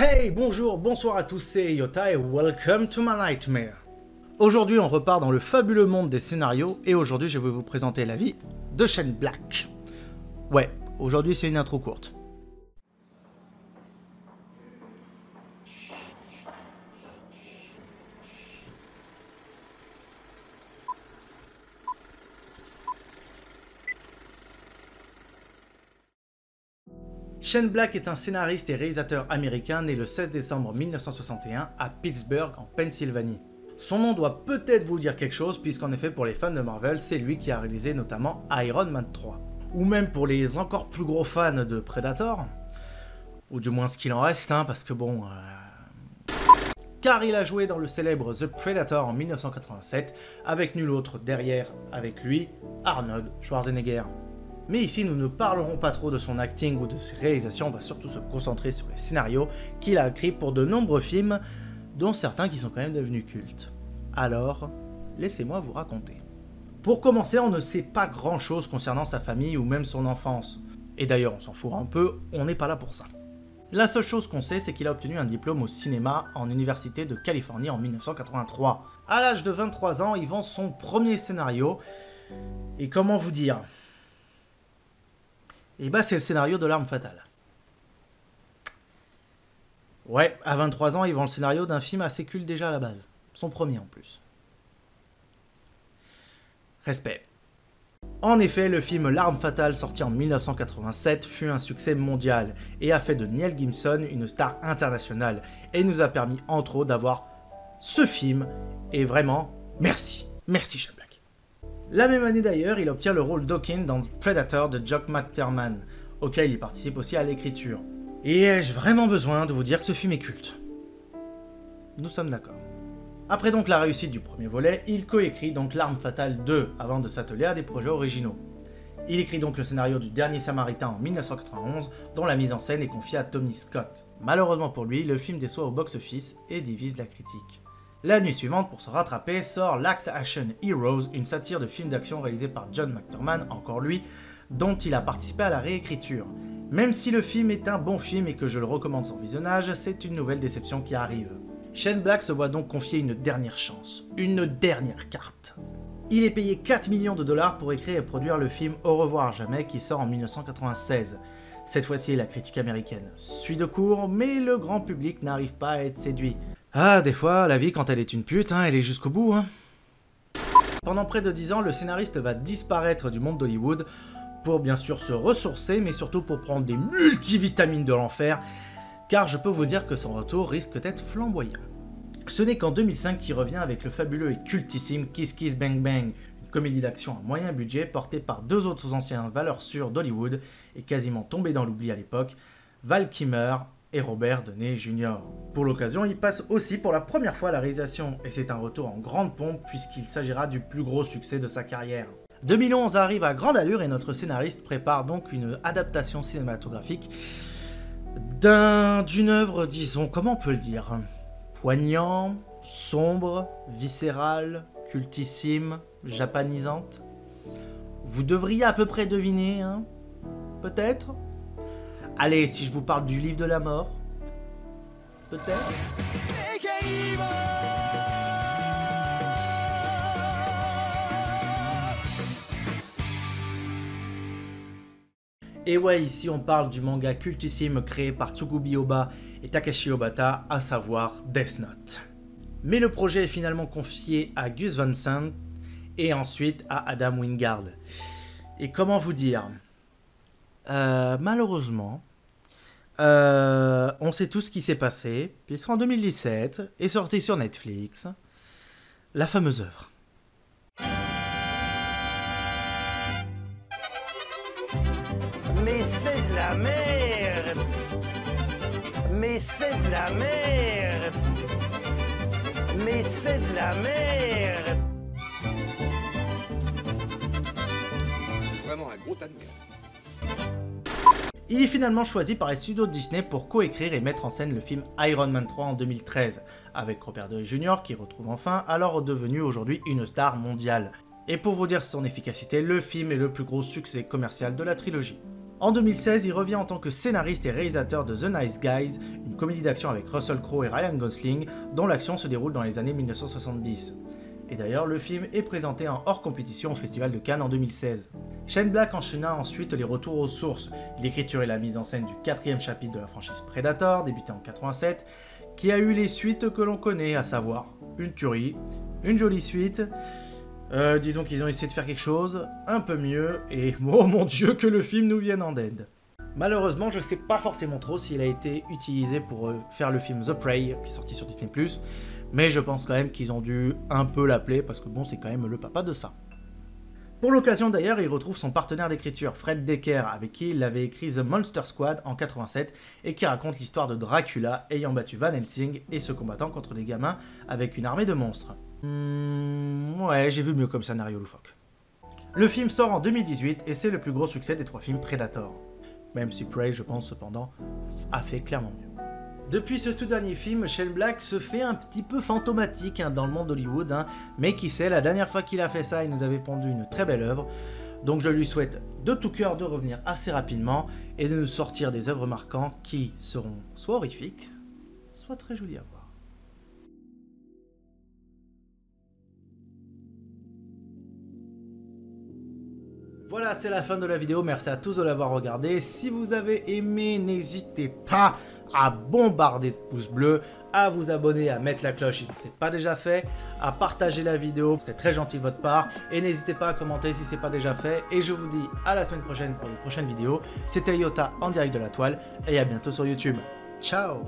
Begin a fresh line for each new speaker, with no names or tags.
Hey, bonjour, bonsoir à tous, c'est Yota et welcome to my nightmare. Aujourd'hui, on repart dans le fabuleux monde des scénarios et aujourd'hui, je vais vous présenter la vie de Shane Black. Ouais, aujourd'hui, c'est une intro courte. Shane Black est un scénariste et réalisateur américain né le 16 décembre 1961 à Pittsburgh, en Pennsylvanie. Son nom doit peut-être vous dire quelque chose, puisqu'en effet pour les fans de Marvel, c'est lui qui a réalisé notamment Iron Man 3. Ou même pour les encore plus gros fans de Predator, ou du moins ce qu'il en reste, parce que bon... Car il a joué dans le célèbre The Predator en 1987, avec nul autre derrière avec lui, Arnold Schwarzenegger. Mais ici, nous ne parlerons pas trop de son acting ou de ses réalisations, on va surtout se concentrer sur les scénarios qu'il a écrits pour de nombreux films, dont certains qui sont quand même devenus cultes. Alors, laissez-moi vous raconter. Pour commencer, on ne sait pas grand-chose concernant sa famille ou même son enfance. Et d'ailleurs, on s'en fout un peu, on n'est pas là pour ça. La seule chose qu'on sait, c'est qu'il a obtenu un diplôme au cinéma en Université de Californie en 1983. À l'âge de 23 ans, il vend son premier scénario. Et comment vous dire ? Et bah c'est le scénario de L'Arme Fatale. Ouais, à 23 ans, il vend le scénario d'un film assez culte déjà à la base. Son premier en plus. Respect. En effet, le film L'Arme Fatale, sorti en 1987, fut un succès mondial et a fait de Neil Gibson une star internationale et nous a permis entre autres d'avoir ce film et vraiment, merci Shane Black. La même année d'ailleurs, il obtient le rôle d'Hawkins dans Predator de Jock McTiernan, auquel il participe aussi à l'écriture. Et ai-je vraiment besoin de vous dire que ce film est culte? Nous sommes d'accord. Après donc la réussite du premier volet, il coécrit donc L'Arme Fatale 2 avant de s'atteler à des projets originaux. Il écrit donc le scénario du Dernier Samaritain en 1991, dont la mise en scène est confiée à Tony Scott. Malheureusement pour lui, le film déçoit au box-office et divise la critique. La nuit suivante, pour se rattraper, sort Last Action Heroes, une satire de film d'action réalisé par John McTiernan, encore lui, dont il a participé à la réécriture. Même si le film est un bon film et que je le recommande son visionnage, c'est une nouvelle déception qui arrive. Shane Black se voit donc confier une dernière chance, une dernière carte. Il est payé 4 millions de dollars pour écrire et produire le film Au revoir à jamais qui sort en 1996. Cette fois-ci, la critique américaine suit de court, mais le grand public n'arrive pas à être séduit. Ah, des fois, la vie, quand elle est une pute, elle est jusqu'au bout. Pendant près de 10 ans, le scénariste va disparaître du monde d'Hollywood pour bien sûr se ressourcer, mais surtout pour prendre des multivitamines de l'enfer, car je peux vous dire que son retour risque d'être flamboyant. Ce n'est qu'en 2005 qu'il revient avec le fabuleux et cultissime Kiss Kiss Bang Bang, une comédie d'action à moyen budget portée par deux autres anciens valeurs sûres d'Hollywood et quasiment tombés dans l'oubli à l'époque, Val Kilmer et Robert Downey Jr. Pour l'occasion, il passe aussi pour la première fois à la réalisation, et c'est un retour en grande pompe puisqu'il s'agira du plus gros succès de sa carrière. 2011 arrive à grande allure et notre scénariste prépare donc une adaptation cinématographique d'une œuvre, disons, comment on peut le dire, poignant, sombre, viscérale, cultissime, japanisante. Vous devriez à peu près deviner, peut-être. Allez, si je vous parle du livre de la mort, peut-être. Et ouais, ici on parle du manga cultissime créé par Tsukubi Ohba et Takashi Obata, à savoir Death Note. Mais le projet est finalement confié à Gus Van Sant et ensuite à Adam Wingard. Et comment vous dire, malheureusement, on sait tout ce qui s'est passé, puisqu'en 2017 est sortie sur Netflix la fameuse œuvre.
Mais c'est de la merde! Mais c'est de la merde! Mais c'est de la merde!
Vraiment un gros tas de merde.
Il est finalement choisi par les studios Disney pour coécrire et mettre en scène le film Iron Man 3 en 2013, avec Robert Downey Jr. qui retrouve enfin, alors devenu aujourd'hui une star mondiale. Et pour vous dire son efficacité, le film est le plus gros succès commercial de la trilogie. En 2016, il revient en tant que scénariste et réalisateur de The Nice Guys, une comédie d'action avec Russell Crowe et Ryan Gosling, dont l'action se déroule dans les années 1970. Et d'ailleurs, le film est présenté en hors compétition au Festival de Cannes en 2016. Shane Black enchaîna ensuite les retours aux sources, l'écriture et la mise en scène du 4e chapitre de la franchise Predator, débuté en 87, qui a eu les suites que l'on connaît, à savoir une tuerie, une jolie suite, disons qu'ils ont essayé de faire quelque chose un peu mieux, et oh mon dieu que le film nous vienne en aide. Malheureusement, je sais pas forcément trop s'il a été utilisé pour faire le film The Prey, qui est sorti sur Disney+, mais je pense quand même qu'ils ont dû un peu l'appeler, parce que bon, c'est quand même le papa de ça. Pour l'occasion d'ailleurs, il retrouve son partenaire d'écriture, Fred Decker, avec qui il avait écrit The Monster Squad en 87, et qui raconte l'histoire de Dracula ayant battu Van Helsing et se combattant contre des gamins avec une armée de monstres. Ouais, j'ai vu mieux comme scénario loufoque. Le film sort en 2018 et c'est le plus gros succès des 3 films Predator. Même si Prey, je pense cependant, a fait clairement mieux. Depuis ce tout dernier film, Shane Black se fait un petit peu fantomatique dans le monde d'Hollywood, mais qui sait, la dernière fois qu'il a fait ça, il nous avait pondu une très belle œuvre. Donc je lui souhaite de tout cœur de revenir assez rapidement et de nous sortir des œuvres marquantes qui seront soit horrifiques, soit très jolies à voir. Voilà, c'est la fin de la vidéo, merci à tous de l'avoir regardé. Si vous avez aimé, n'hésitez pas à bombarder de pouces bleus, à vous abonner, à mettre la cloche si ce n'est pas déjà fait, à partager la vidéo, c'est très gentil de votre part, et n'hésitez pas à commenter si ce n'est pas déjà fait, et je vous dis à la semaine prochaine pour les prochaines vidéos. C'était Iota en direct de la toile, et à bientôt sur YouTube. Ciao!